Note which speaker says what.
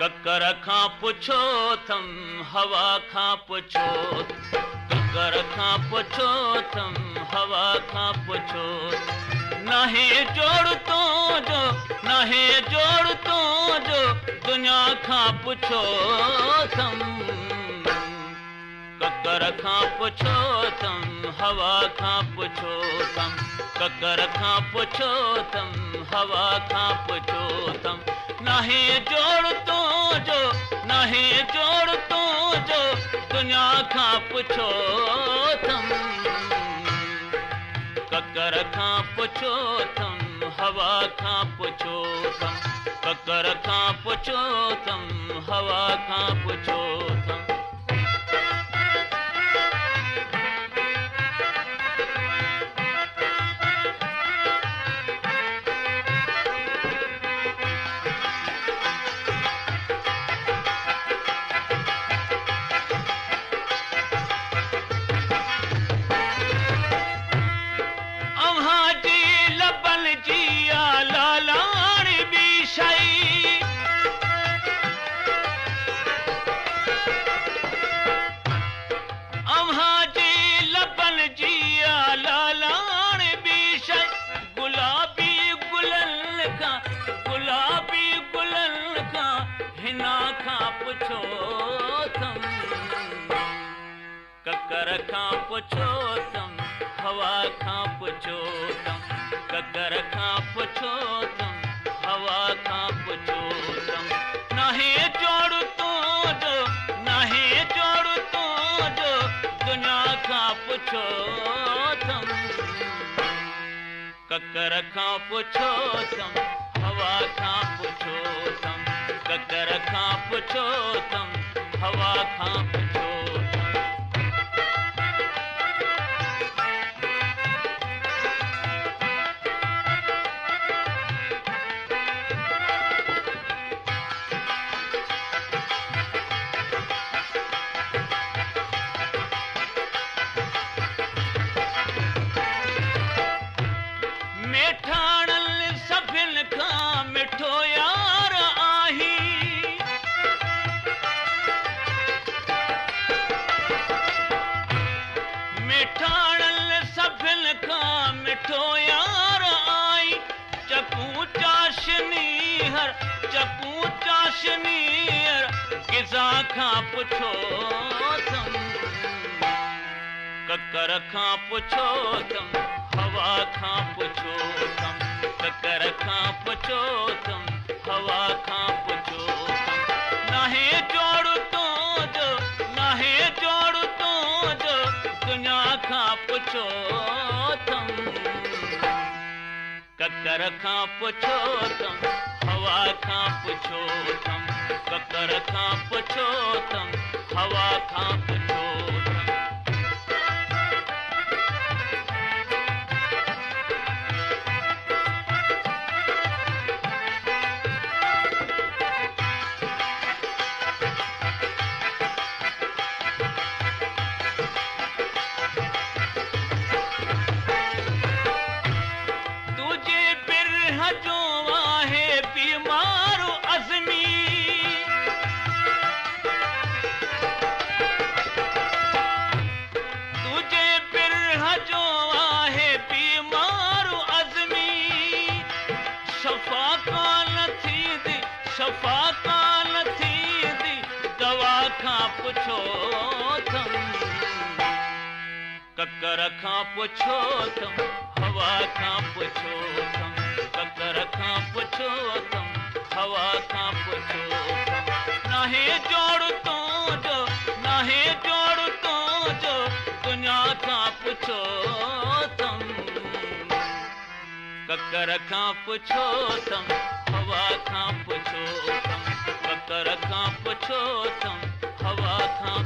Speaker 1: ककर खां पुछो थम हवा खां पुछो, ककर खां पुछो थम हवा खां पुछो, नाहे जोड़ तो जो, नाहे जोड़ तो जो दुनिया खां पुछो थम। ककर खां पुछो थम हवा खां पुछो थम, ककर खां पुछो थम हवा खां पुछो थम, नाहे जोड़ तो जो, नाहे जोड़ तो जो दुनिया खां पुछो थम। ककर खां पुछो थम हवा खां पुछो थम, ककर खां पुछो थम हवा खां पुछो थम। ककर खां पुछो थम हवा खां पुछो थम, ककर खां पुछो थम हवा खां पुछो थम, नाहे जोड़ तो जो, नाहे जोड़ तो जो दुनिया खां पुछो थम। ककर खां पुछो थम हवा खां पुछो थम, ककर खां पुछो थम हवा खां पुछो थम। चकू चाशनीर गिज़ा खां पुछो थम। ककर खां पुछो थम हवा खां पुछो थम, ककर खां पुछो थम हवा खां पुछो थम, नाहे जोड़ तो जो, नाहे जोड़ तो जो दुनिया खां पुछो थम। ककर खां पुछो थम हवा खां पुछो थम, ककर खां पुछो थम हवा खां पुछो थम। पुछो थम। ककर खां पुछो थम हवा खां पुछो थम, ककर खां पुछो थम हवा खां पुछो थम, नाहे जोड़ तो जो, नाहे जोड़ तो जो दुनिया खां पुछो थम। ककर खां पुछो थम हवा खां पुछो थम, ककर खां पुछो थम हवा खां